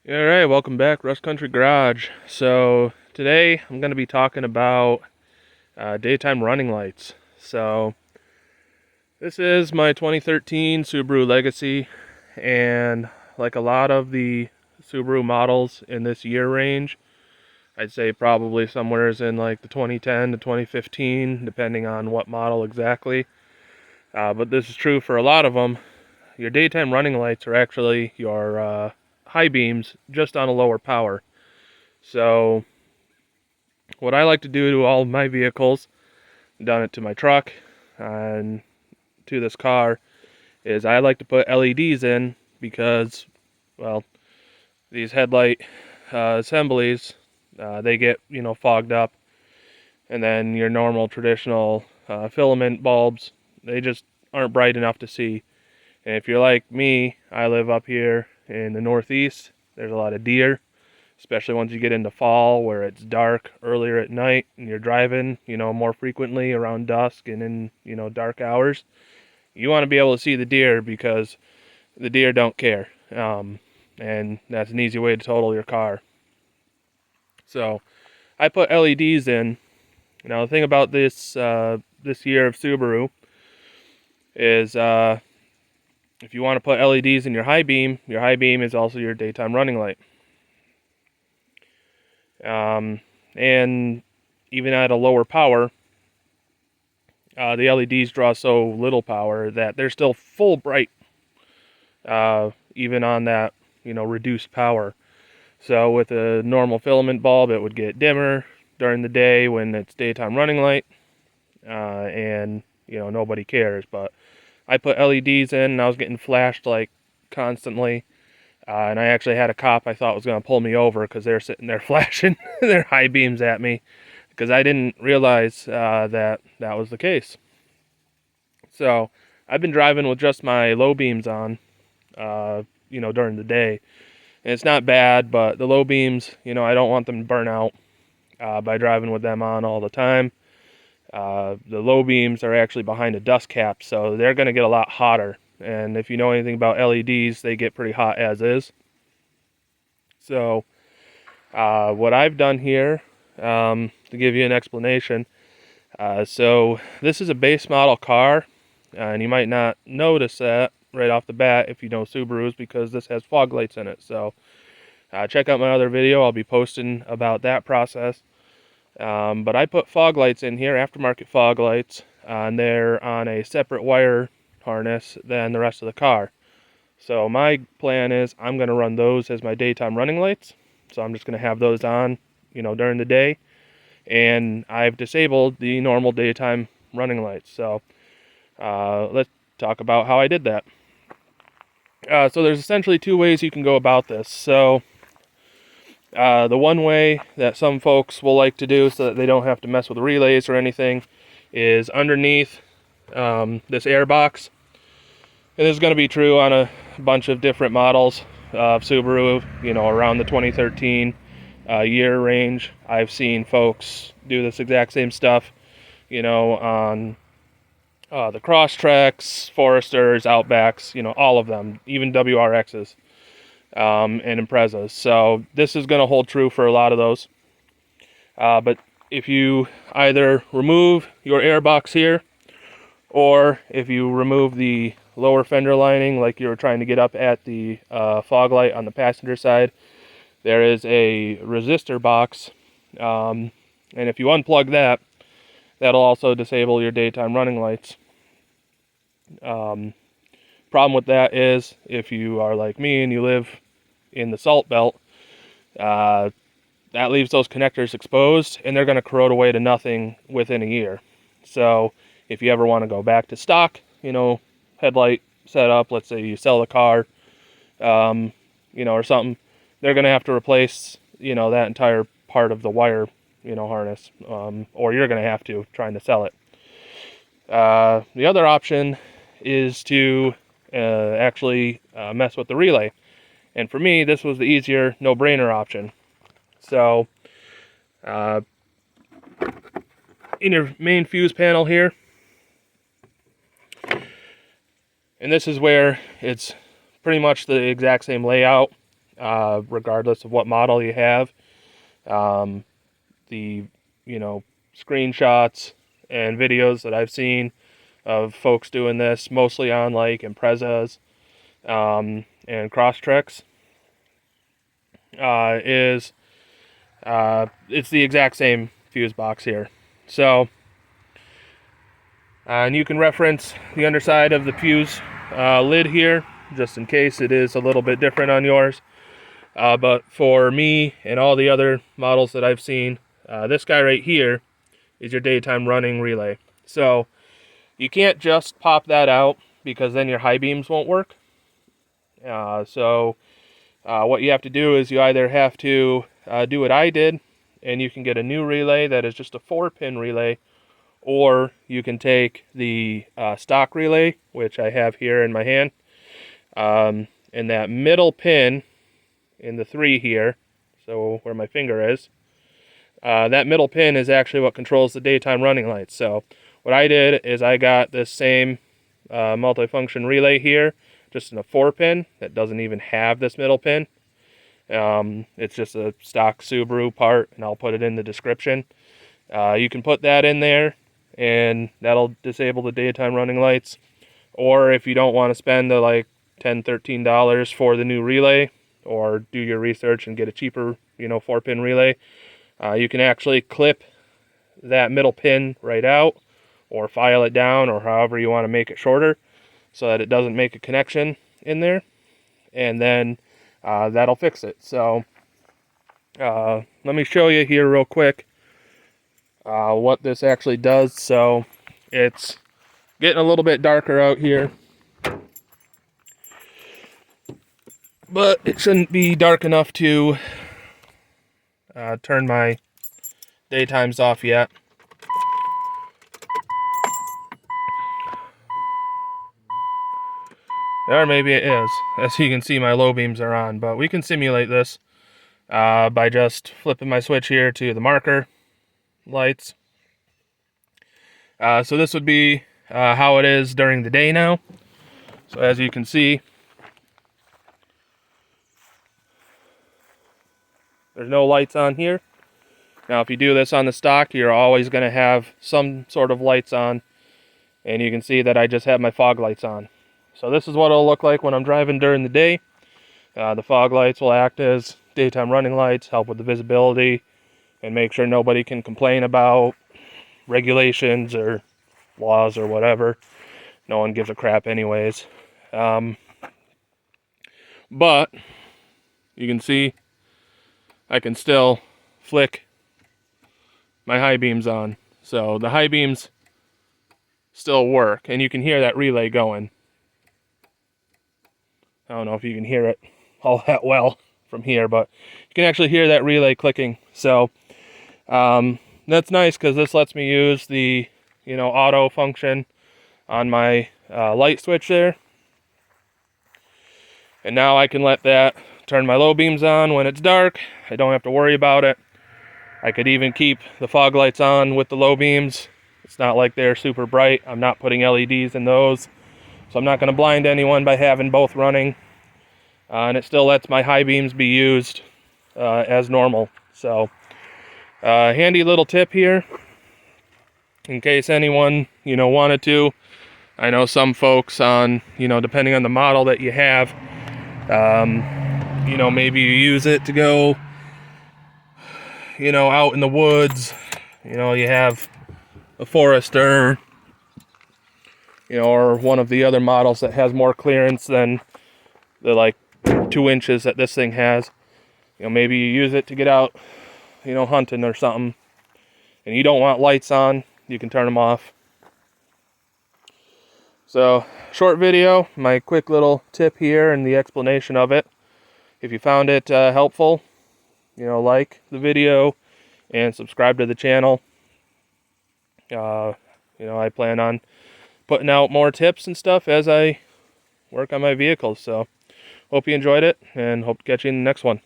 Alright, welcome back, Rust Country Garage. So, today I'm going to be talking about daytime running lights. So, this is my 2013 Subaru Legacy, and like a lot of the Subaru models in this year range, I'd say probably somewhere in like the 2010 to 2015, depending on what model exactly. But this is true for a lot of them. Your daytime running lights are actually your high beams, just on a lower power. So what I like to do to all of my vehicles, done it to my truck and to this car, is I like to put LEDs in because, well, these headlight assemblies, they get, fogged up. And then your normal traditional filament bulbs, they just aren't bright enough to see. And if you're like me, I live up here in the Northeast. There's a lot of deer, especially once you get into fall where it's dark earlier at night and you're driving, more frequently around dusk and in, dark hours. You want to be able to see the deer because the deer don't care. And that's an easy way to total your car. So I put LEDs in. Now the thing about this year of Subaru is if you want to put LEDs in your high beam is also your daytime running light. And even at a lower power, the LEDs draw so little power that they're still full bright, even on that, reduced power. So with a normal filament bulb, it would get dimmer during the day when it's daytime running light, and, nobody cares. But I put LEDs in, and I was getting flashed, like, constantly. And I actually had a cop I thought was going to pull me over because they're sitting there flashing their high beams at me because I didn't realize that was the case. So I've been driving with just my low beams on, during the day. And it's not bad, but the low beams, I don't want them to burn out by driving with them on all the time. The low beams are actually behind a dust cap, so they're going to get a lot hotter. And if you know anything about LEDs, they get pretty hot as is. So what I've done here, to give you an explanation, so this is a base model car, and you might not notice that right off the bat if you know Subarus because this has fog lights in it. So check out my other video. I'll be posting about that process. But I put fog lights in here, aftermarket fog lights, and they're on a separate wire harness than the rest of the car. So my plan is I'm going to run those as my daytime running lights. So I'm just going to have those on, during the day. And I've disabled the normal daytime running lights. So let's talk about how I did that. So there's essentially two ways you can go about this. So the one way that some folks will like to do so that they don't have to mess with relays or anything is underneath this air box. And this is going to be true on a bunch of different models of Subaru, around the 2013 year range. I've seen folks do this exact same stuff, on the Crosstreks, Foresters, Outbacks, all of them, even WRXs and Imprezas. So this is going to hold true for a lot of those. But if you either remove your air box here, or if you remove the lower fender lining like you were trying to get up at the fog light on the passenger side, there is a resistor box, and if you unplug that, that'll also disable your daytime running lights. Problem with that is if you are like me and you live in the salt belt, that leaves those connectors exposed and they're going to corrode away to nothing within a year. So if you ever want to go back to stock, headlight setup, let's say you sell the car, or something, they're going to have to replace, that entire part of the wire, harness, or you're going to have to trying to sell it. The other option is to actually mess with the relay. And for me, this was the easier, no-brainer option. So in your main fuse panel here, and this is where it's pretty much the exact same layout regardless of what model you have. The screenshots and videos that I've seen of folks doing this, mostly on like Imprezas and Crosstreks, it's the exact same fuse box here. So, and you can reference the underside of the fuse lid here, just in case it is a little bit different on yours. But for me and all the other models that I've seen, this guy right here is your daytime running relay. So you can't just pop that out, because then your high beams won't work. So what you have to do is you either have to do what I did, and you can get a new relay that is just a 4-pin relay, or you can take the stock relay, which I have here in my hand, and that middle pin in the 3 here, so where my finger is, that middle pin is actually what controls the daytime running lights. So what I did is I got this same multifunction relay here, just in a 4-pin that doesn't even have this middle pin. It's just a stock Subaru part, and I'll put it in the description. You can put that in there, and that'll disable the daytime running lights. Or if you don't want to spend the like $10, $13 for the new relay, or do your research and get a cheaper 4-pin relay, you can actually clip that middle pin right out, or file it down, or however you want to make it shorter, so that it doesn't make a connection in there, and then that'll fix it. So let me show you here real quick what this actually does. So it's getting a little bit darker out here, but it shouldn't be dark enough to turn my daytimes off yet. Or maybe it is. As you can see, my low beams are on, but we can simulate this by just flipping my switch here to the marker lights. So this would be how it is during the day now. So as you can see, there's no lights on here. Now if you do this on the stock, you're always going to have some sort of lights on, and you can see that I just have my fog lights on. So this is what it'll look like when I'm driving during the day. The fog lights will act as daytime running lights, help with the visibility, and make sure nobody can complain about regulations or laws or whatever. No one gives a crap anyways. But you can see I can still flick my high beams on. So the high beams still work, and you can hear that relay going. I don't know if you can hear it all that well from here, but you can actually hear that relay clicking. So that's nice, because this lets me use the auto function on my light switch there. And now I can let that turn my low beams on when it's dark. I don't have to worry about it. I could even keep the fog lights on with the low beams. It's not like they're super bright. I'm not putting LEDs in those, so I'm not going to blind anyone by having both running. And it still lets my high beams be used as normal. So handy little tip here, in case anyone wanted to. I know some folks on depending on the model that you have, maybe you use it to go out in the woods. You have a Forester, or one of the other models that has more clearance than the like 2 inches that this thing has. Maybe you use it to get out hunting or something, and you don't want lights on, you can turn them off. So short video, my quick little tip here and the explanation of it. If you found it helpful, like the video and subscribe to the channel. I plan on putting out more tips and stuff as I work on my vehicles. So hope you enjoyed it, and hope to catch you in the next one.